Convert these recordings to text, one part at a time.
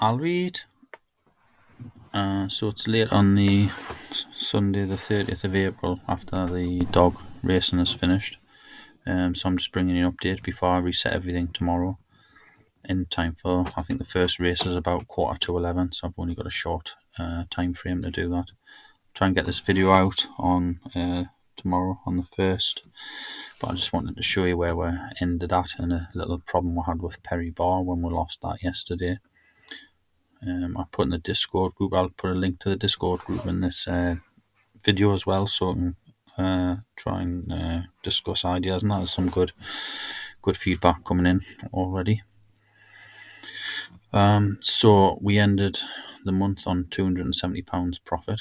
I'll read. So it's late on the Sunday, the 30th of April, after the dog racing is finished. So I'm just bringing you an update before I reset everything tomorrow in time for, I think the first race is about 11:15, so I've only got a short time frame to do that. Try and get this video out on tomorrow on the 1st, but I just wanted to show you where we ended at and a little problem we had with Perry Barr when we lost that yesterday. I've put in the Discord group. I'll put a link to the Discord group in this video as well, so I can try and discuss ideas. And that is some good feedback coming in already. So we ended the month on £270 profit,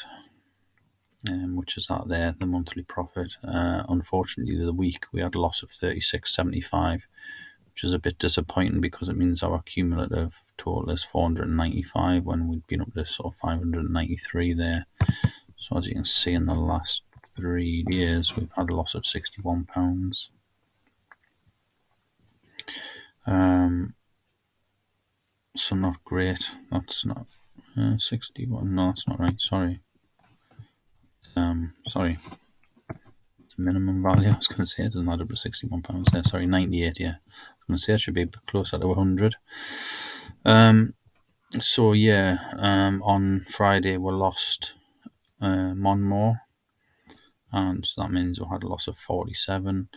which is that there, the monthly profit. Unfortunately, the week we had a loss of £36.75, which is a bit disappointing because it means our cumulative total is 495 when we'd been up to sort of 593 there. So as you can see, in the last 3 years, we've had a loss of £61. So not great. That's not 61. No, that's not right. Sorry. Sorry. It's minimum value. I was going to say it doesn't add up to £61 there. Sorry, 98. Yeah, I was going to say it should be a bit closer to 100. So yeah, on Friday we lost Monmore, and so that means we had a loss of 47.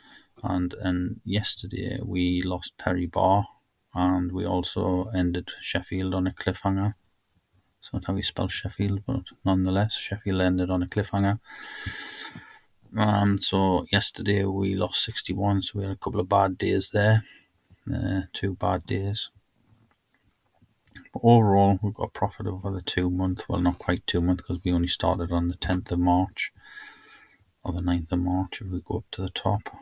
And yesterday we lost Perry Barr, and we also ended Sheffield on a cliffhanger. It's not how you spell Sheffield, but nonetheless, Sheffield ended on a cliffhanger. So yesterday we lost 61, so we had a couple of bad days there, 2 bad days. But overall, we've got a profit over the 2 month. Well, not quite 2 months because we only started on the 10th of March or the 9th of March if we go up to the top.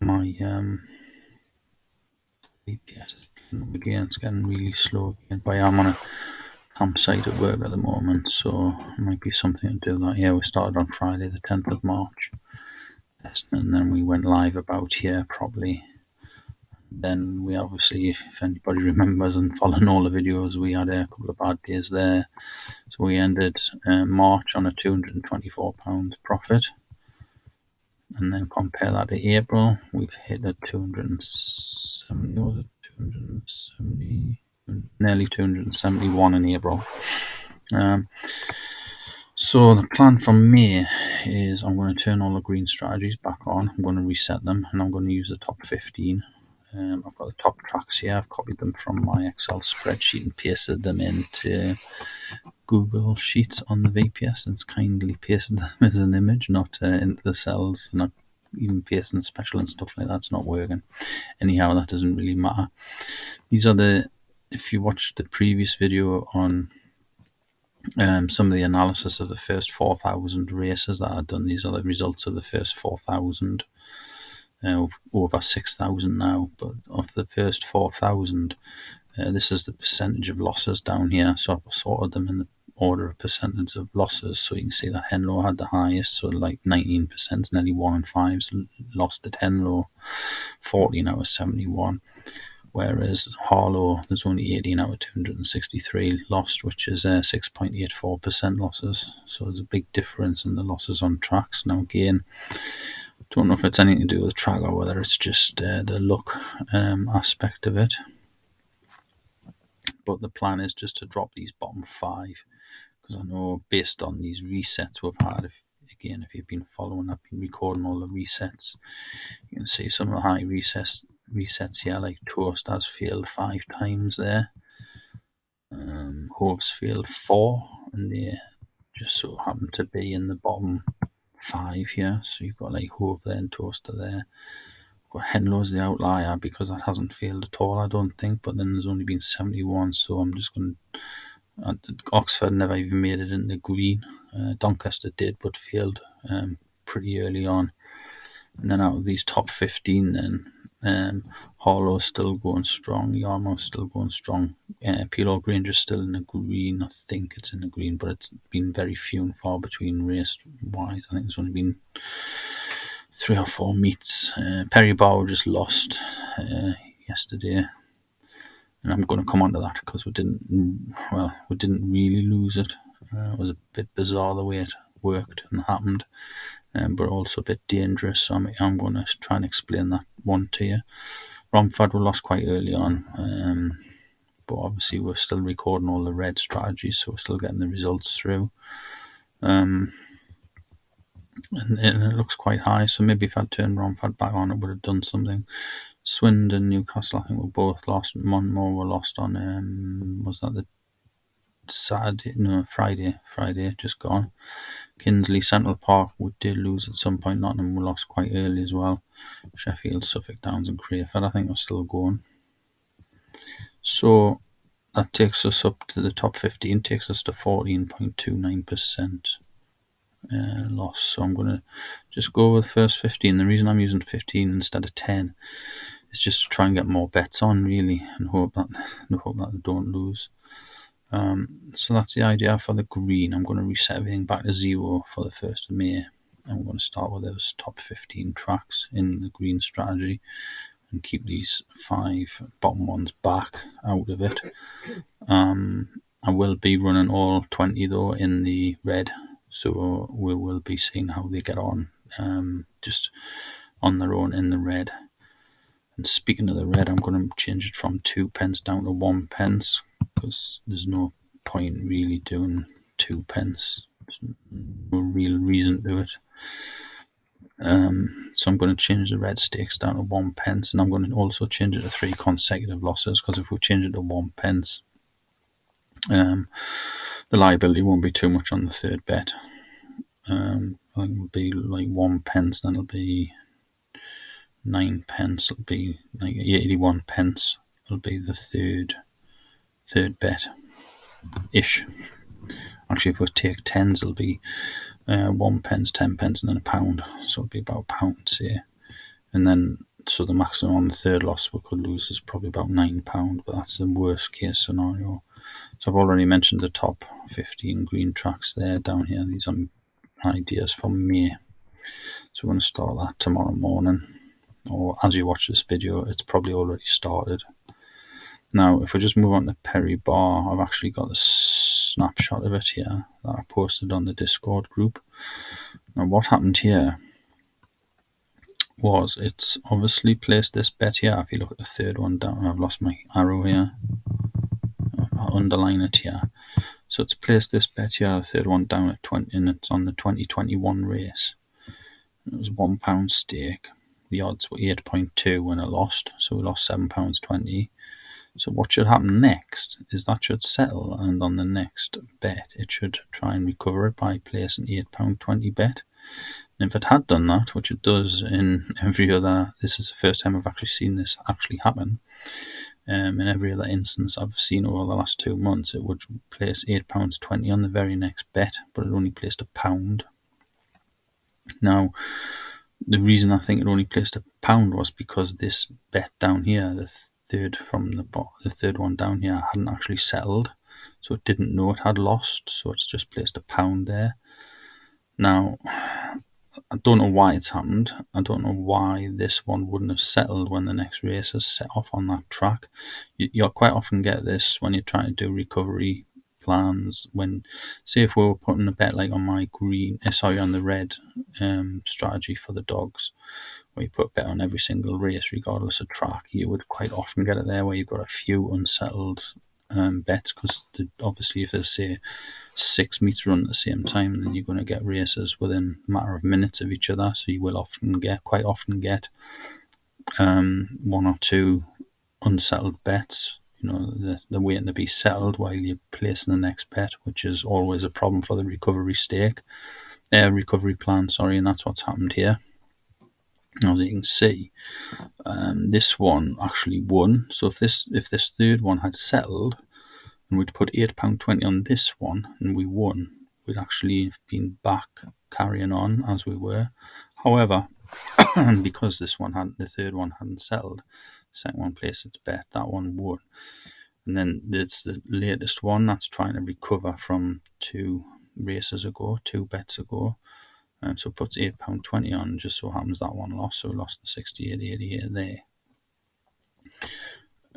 My VPS is playing up again. It's getting really slow again. But I'm on a campsite at work at the moment, so it might be something to do that. Yeah, we started on Friday the 10th of March, and then we went live about here probably. Then we obviously, if anybody remembers and following all the videos, we had a couple of bad days there. So we ended March on a £224 profit. And then compare that to April, we've hit a 270, was it 270, nearly 271 in April. So the plan for May is I'm going to turn all the green strategies back on. I'm going to reset them, and I'm going to use the top 15. I've got the top tracks here. I've copied them from my Excel spreadsheet and pasted them into Google Sheets on the VPS, and it's kindly pasted them as an image, not into the cells. Not even pasting special and stuff like that's not working. Anyhow, that doesn't really matter. These are if you watched the previous video on some of the analysis of the first 4,000 races that I've done, these are the results of the first 4,000. Over 6,000 now, but of the first 4,000, this is the percentage of losses down here. So I've sorted them in the order of percentage of losses. So you can see that Henlow had the highest, so like 19%, nearly 1 in 5 lost at Henlow, 14 out of 71. Whereas Harlow, there's only 18 out of 263 lost, which is 6.84% losses. So there's a big difference in the losses on tracks. Now again, don't know if it's anything to do with the track or whether it's just the luck aspect of it. But the plan is just to drop these bottom 5, because I know based on these resets we've had, if you've been following, I've been recording all the resets. You can see some of the high resets here, like Toast has failed 5 times there. Hove's failed 4, and they just so happen to be in the bottom 5 here. So you've got like Hove there and Toaster there. But Henlow's the outlier because that hasn't failed at all, I don't think. But then there's only been 71, so I'm just going to. Oxford never even made it in the green. Doncaster did, but failed pretty early on. And then out of these top 15, then Harlow's still going strong, Yarmouth's still going strong. Peelor Granger's still in the green. I think it's in the green, but it's been very few and far between race-wise. I think there's only been 3 or 4 meets. Perry Barr just lost. yesterday, and I'm going to come on to that because we didn't really lose it. It was a bit bizarre the way it worked and happened, but also a bit dangerous. So I'm going to try and explain that one to you. Romford we lost quite early on, but obviously we're still recording all the red strategies, so we're still getting the results through. And it looks quite high, so maybe if I'd turned Romford back on, it would have done something. Swindon, Newcastle, I think we both lost. Monmore were lost on, was that the Saturday? No, Friday, just gone. Kinsley, Central Park, we did lose at some point. Nottingham we lost quite early as well. Sheffield, Suffolk Downs and Crayford, I think, are still going. So that takes us up to the top 15, takes us to 14.29% loss. So I'm going to just go with first 15. The reason I'm using 15 instead of 10 is just to try and get more bets on, really, and hope that they don't lose. So that's the idea for the green. I'm going to reset everything back to 0 for the 1st of May. And we're going to start with those top 15 tracks in the green strategy and keep these 5 bottom ones back out of it. I will be running all 20 though in the red, so we will be seeing how they get on just on their own in the red. And speaking of the red, I'm going to change it from 2 pence down to 1 pence because there's no point really doing 2 pence. There's no real reason to it. So I'm going to change the red stakes down to 1 pence, and I'm going to also change it to 3 consecutive losses, because if we change it to 1 pence, the liability won't be too much on the third bet. I think it'll be like 1 pence, then it'll be 9 pence, it'll be like 81 pence. It'll be the third bet ish. Actually, if we take tens, it'll be 1 pence, 10 pence, and then £1. So it'll be about £1, say. And then, so the maximum on the third loss we could lose is probably about £9, but that's the worst case scenario. So I've already mentioned the top 15 green tracks there down here. These are ideas for May. So we're going to start that tomorrow morning, or as you watch this video, it's probably already started. Now, if we just move on to Perry Bar, I've actually got a snapshot of it here that I posted on the Discord group. Now, what happened here was it's obviously placed this bet here. If you look at the third one down, I've lost my arrow here. I'll underline it here. So it's placed this bet here, the third one down at 20, and it's on the 2021 race. It was £1 stake. The odds were 8.2 when it lost, so we lost £7.20. So what should happen next is that should settle, and on the next bet it should try and recover it by placing £8.20 bet. And if it had done that, which it does in every other, this is the first time I've actually seen this actually happen. In every other instance I've seen over the last 2 months, it would place £8.20 on the very next bet, but it only placed £1. Now, the reason I think it only placed £1 was because this bet down here, the third one down here, hadn't actually settled, so it didn't know it had lost, so it's just placed £1 there. Now, I don't know why it's happened. I don't know why this one wouldn't have settled when the next race is set off on that track. You'll quite often get this when you're trying to do recovery plans. When, say, if we were putting a bet like on my on the red strategy for the dogs, where you put a bet on every single race, regardless of track, you would quite often get it there where you've got a few unsettled bets, because obviously if there's, say, 6 meets run at the same time, then you're going to get races within a matter of minutes of each other, so you will quite often get 1 or 2 unsettled bets. They're waiting to be settled while you're placing the next bet, which is always a problem for the recovery plan, and that's what's happened here. As you can see, this one actually won. So if this third one had settled and we'd put £8.20 on this one and we won, we'd actually have been back carrying on as we were. However, because the third one hadn't settled, the second one placed its bet, that one won. And then there's the latest one that's trying to recover from 2 bets ago. So it puts £8.20 on, just so happens that one lost, so we lost the 68.88 there.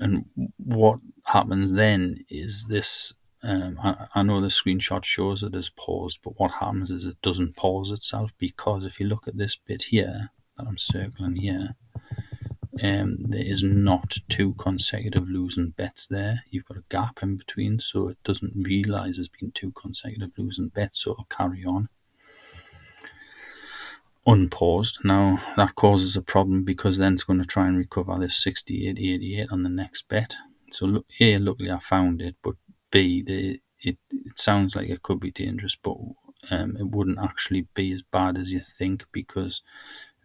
And what happens then is this. I know the screenshot shows it as paused, but what happens is it doesn't pause itself, because if you look at this bit here that I'm circling here, there is not 2 consecutive losing bets there. You've got a gap in between, so it doesn't realise there's been 2 consecutive losing bets, so it'll carry on unpaused. Now that causes a problem, because then it's going to try and recover this 68.88 on the next bet. So look, A, luckily I found it, but B, it sounds like it could be dangerous, but it wouldn't actually be as bad as you think, because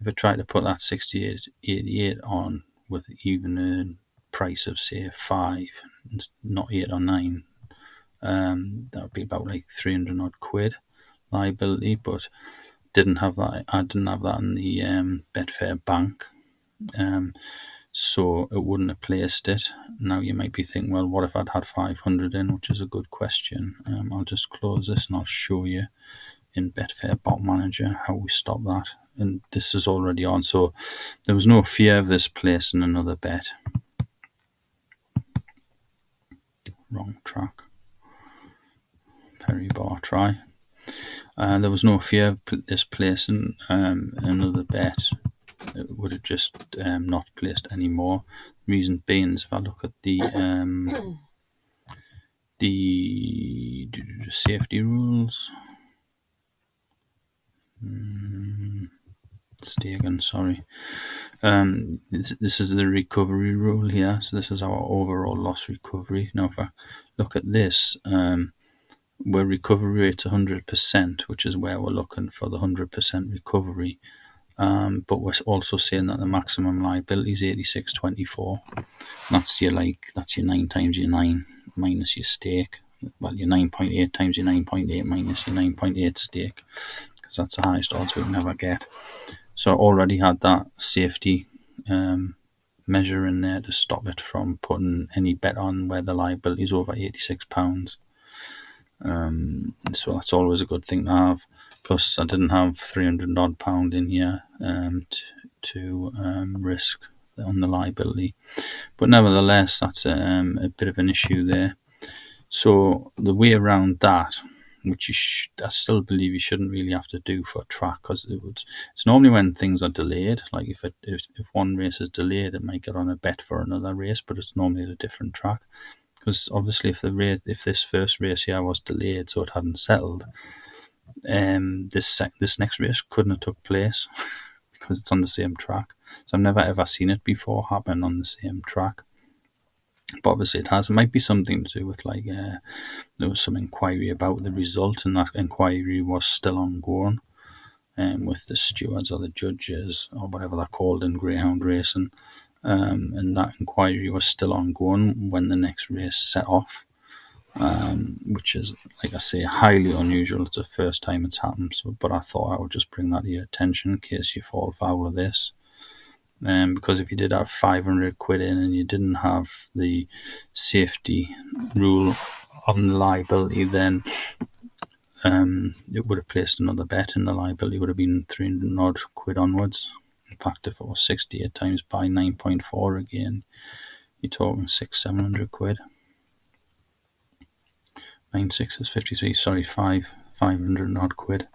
if I try to put that 68.88 on with even a price of say 5, not 8 or 9, that would be about like 300 odd quid liability, but didn't have that. I didn't have that in the Betfair bank, so it wouldn't have placed it. Now you might be thinking, well, what if I'd had 500 in, which is a good question. I'll just close this and I'll show you in Betfair Bot Manager how we stop that. And this is already on, so there was no fear of this placing another bet. Wrong track. Perry Bar try. There was no fear of this placing another bet. It would have just not placed anymore. Reason being is, if I look at the safety rules, staking, sorry. This is the recovery rule here. So this is our overall loss recovery. Now, if I look at this, where recovery rate's 100%, which is where we're looking for the 100% recovery. But we're also saying that the maximum liability is 86.24. That's your 9 times your 9 minus your stake. Well, your 9.8 times your 9.8 minus your 9.8 stake, because that's the highest odds we can ever get. So I already had that safety measure in there to stop it from putting any bet on where the liability is over £86. So that's always a good thing to have. Plus, I didn't have 300 odd pound in here to risk on the liability, but nevertheless, that's a bit of an issue there. So the way around that, which I still believe you shouldn't really have to do for a track, because it's normally when things are delayed. Like if one race is delayed, it might get on a bet for another race, but it's normally at a different track. Because obviously, if this first race here was delayed, so it hadn't settled, this next race couldn't have took place because it's on the same track. So I've never ever seen it before happen on the same track. But obviously it has. It might be something to do with there was some inquiry about the result, and that inquiry was still ongoing with the stewards or the judges or whatever they're called in greyhound racing. And that inquiry was still ongoing when the next race set off, which is, like I say, highly unusual. It's the first time it's happened. But I thought I would just bring that to your attention in case you fall foul of this. Because if you did have 500 quid in and you didn't have the safety rule on the liability, then it would have placed another bet, and the liability would have been 300 odd quid onwards. In fact, if it was 68 times by 9.4 again, you're talking 600-700 quid. 9.6 is 53. Sorry, 500 odd quid.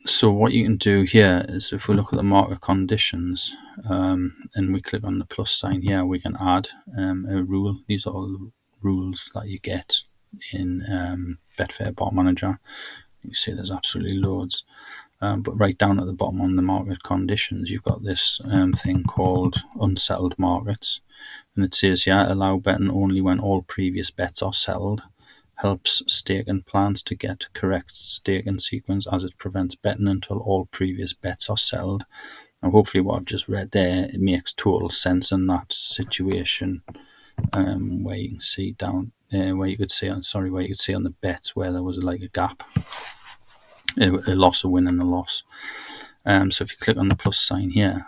So what you can do here is, if we look at the market conditions and we click on the plus sign here, we can add a rule. These are all the rules that you get in Betfair Bot Manager. You can see there's absolutely loads. But right down at the bottom on the market conditions, you've got this thing called unsettled markets. And it says here, allow betting only when all previous bets are settled. Helps staking plans to get correct staking sequence, as it prevents betting until all previous bets are settled. And hopefully what I've just read there, it makes total sense in that situation, where you can see down where you could see on the bets where there was like a gap, a loss, a win and a loss. So if you click on the plus sign here,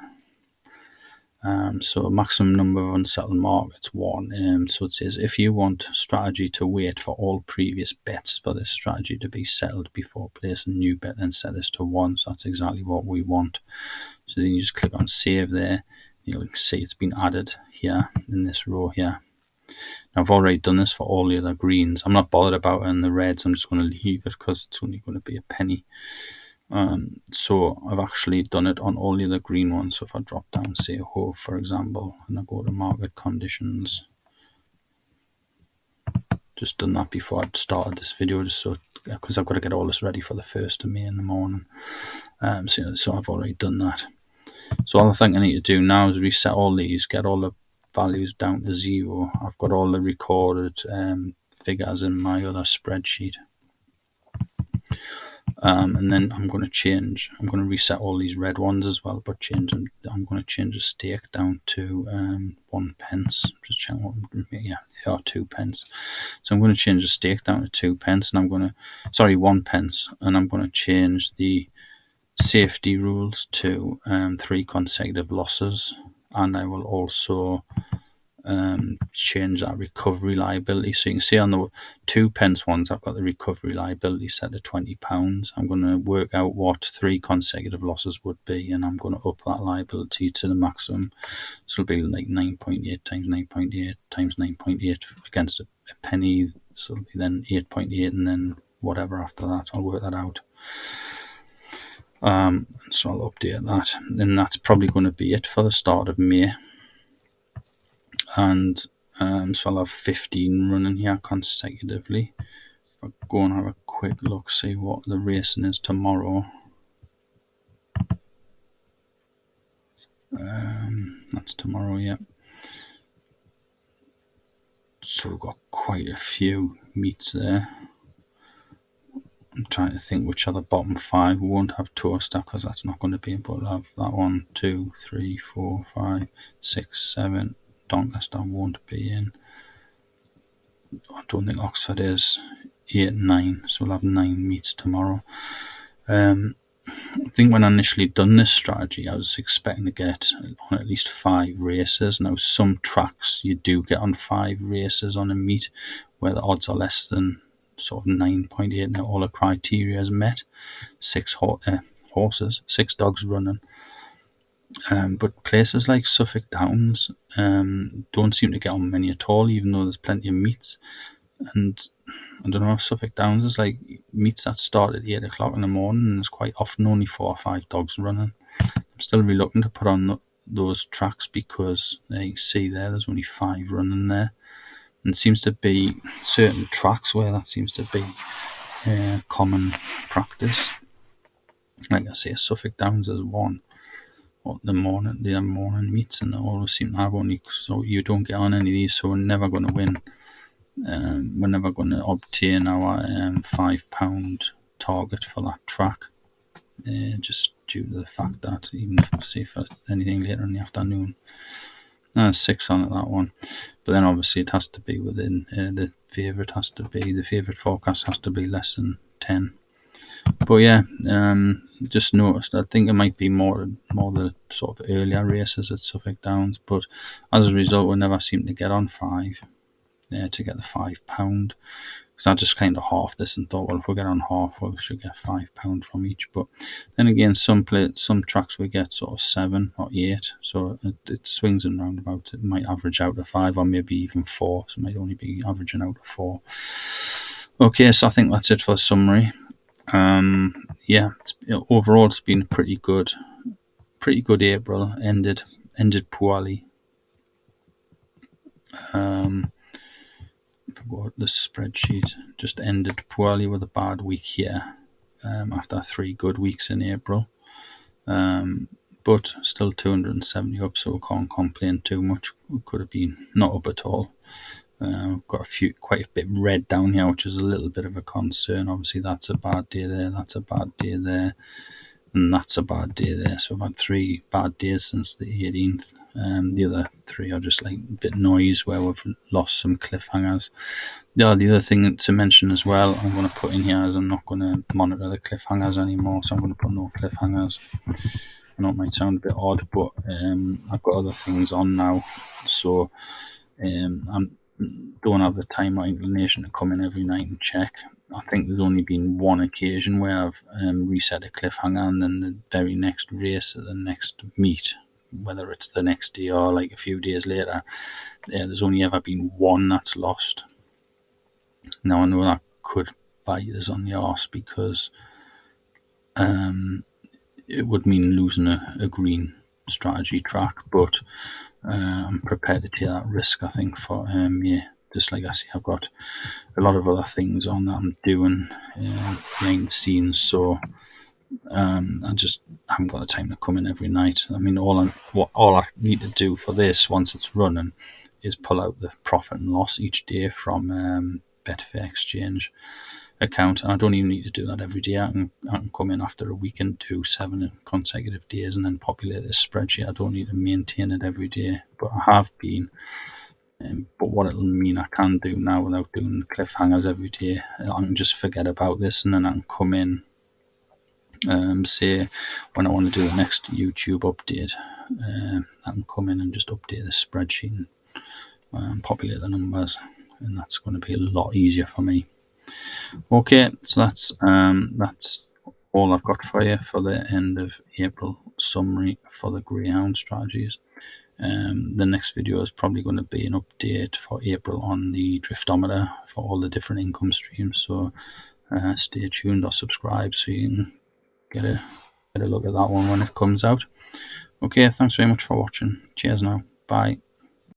so a maximum number of unsettled markets, 1. So it says, if you want strategy to wait for all previous bets for this strategy to be settled before placing a new bet, then set this to 1. So that's exactly what we want. So then you just click on save there. you can see it's been added here in this row here. Now, I've already done this for all the other greens. I'm not bothered about it in the reds. I'm just going to leave it because it's only going to be a penny. So I've actually done it on all the other green ones. So if I drop down, say Hove, for example, and I go to market conditions, just done that before I started this video, just so because I've got to get all this ready for the 1st of May in the morning. So I've already done that. So all I think I need to do now is reset all these, get all the values down to 0. I've got all the recorded figures in my other spreadsheet. And then I'm going to reset all these red ones as well, but I'm going to change the stake down to 1 pence. Just check what, yeah, they are 2 pence. So I'm going to change the stake down to 2 pence, and 1 pence, and I'm going to change the safety rules to 3 consecutive losses, and I will also change that recovery liability. So you can see on the 2 pence ones, I've got the recovery liability set to £20. I'm going to work out what 3 consecutive losses would be, and I'm going to up that liability to the maximum. So it'll be like 9.8 times 9.8 times 9.8 against a penny. So it'll be then 8.8, and then whatever after that. I'll work that out. So I'll update that, and that's probably going to be it for the start of May. And so I'll have 15 running here consecutively. If I go and have a quick look, see what the racing is tomorrow. That's tomorrow, yeah. So we've got quite a few meets there. I'm trying to think which are the bottom 5. We won't have Toaster because that's not going to be, but we'll have that 1, 2, 3, 4, 5, 6, 7. Doncaster won't be in. I don't think Oxford is. 8 and 9, so we'll have 9 meets tomorrow. I think when I initially done this strategy, I was expecting to get on at least 5 races. Now, some tracks you do get on 5 races on a meet where the odds are less than sort of 9.8. Now, all the criteria is met. 6 horses, 6 dogs running. But places like Suffolk Downs don't seem to get on many at all, even though there's plenty of meets. And I don't know, Suffolk Downs is like meets that start at 8 o'clock in the morning, and there's quite often only 4 or 5 dogs running. I'm still reluctant to put on those tracks because you can see there's only 5 running there. And it seems to be certain tracks where that seems to be common practice. Like I say, Suffolk Downs is one. The morning meets, and they always seem to have only, so you don't get on any of these, so we're never going to win. We're never going to obtain our £5 target for that track, just due to the fact that even for anything later in the afternoon, 6 on at that one. But then obviously it has to be within the favourite forecast has to be less than 10. But yeah, just noticed, I think it might be more the sort of earlier races at Suffolk Downs, but as a result we never seem to get on 5 to get the £5. Because I just kind of half this and thought, well, if we get on half, well, we should get £5 from each. But then again, some tracks we get sort of 7 or 8, so it swings and roundabouts. It might average out to 5 or maybe even 4, so it might only be averaging out to 4. Okay, so I think that's it for the summary. Yeah, overall it's been pretty good April. Ended poorly. If I go to the spreadsheet, just ended poorly with a bad week here. After 3 good weeks in April, but still 270 up, so we can't complain too much. We could have been not up at all. Got quite a bit red down here, which is a little bit of a concern. Obviously that's a bad day there, that's a bad day there, and that's a bad day there. So I've had 3 bad days since the 18th. The other 3 are just like a bit noise where we've lost some cliffhangers. The other thing to mention as well, I'm going to put in here is I'm not going to monitor the cliffhangers anymore, so I'm going to put no cliffhangers. I know it might sound a bit odd, but I've got other things on now, so I don't have the time or inclination to come in every night and check. I think there's only been 1 occasion where I've reset a cliffhanger, and then the very next race at the next meet, whether it's the next day or like a few days later. There's only ever been one that's lost. Now I know that could bite us on the arse because it would mean losing a green strategy track, but I'm prepared to take that risk, I think, for just like I say, I've got a lot of other things on that I'm doing behind the scenes, so I just haven't got the time to come in every night. I mean, all I need to do for this once it's running is pull out the profit and loss each day from Betfair Exchange account, and I don't even need to do that every day. I can come in after a week and do 7 consecutive days and then populate this spreadsheet. I don't need to maintain it every day, but I have been. But what it'll mean I can do now without doing cliffhangers every day, I can just forget about this, and then I can come in, say when I want to do the next YouTube update, I can come in and just update the spreadsheet and populate the numbers, and that's going to be a lot easier for me. Okay, so that's all I've got for you for the end of April summary for the Greyhound strategies. The next video is probably going to be an update for April on the driftometer for all the different income streams. So stay tuned or subscribe so you can get a look at that one when it comes out. Okay, thanks very much for watching. Cheers now. Bye.